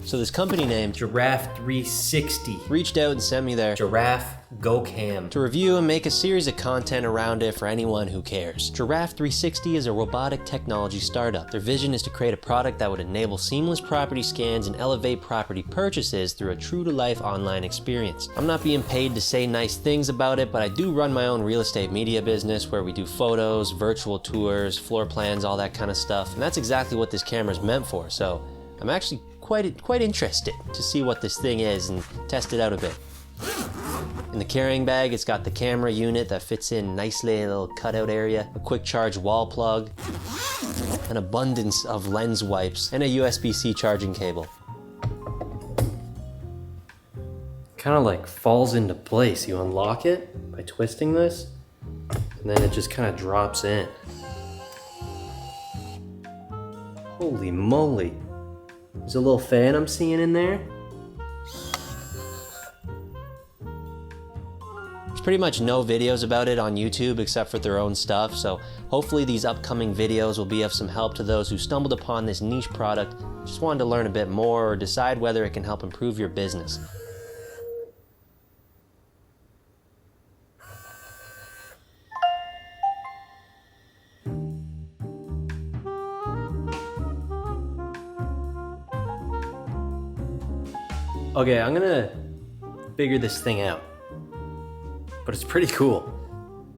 So this company named Giraffe360 reached out and sent me their Giraffe Go Cam to review and make a series of content around it for anyone who cares. Giraffe360 is a robotic technology startup. Their vision is to create a product that would enable seamless property scans and elevate property purchases through a true-to-life online experience. I'm not being paid to say nice things about it, but I do run my own real estate media business where we do photos, virtual tours, floor plans, all that kind of stuff, and that's exactly what this camera is meant for. So I'm actually quite interested to see what this thing is and test it out a bit. In the carrying bag, it's got the camera unit that fits in nicely, a little cutout area, a quick charge wall plug, an abundance of lens wipes, and a USB-C charging cable. kind of like falls into place. You unlock it by twisting this, and then it just kind of drops in. Holy moly. There's a little fan I'm seeing in there. There's pretty much no videos about it on YouTube except for their own stuff, so hopefully these upcoming videos will be of some help to those who stumbled upon this niche product, just wanted to learn a bit more or decide whether it can help improve your business. Okay, I'm gonna figure this thing out, but it's pretty cool.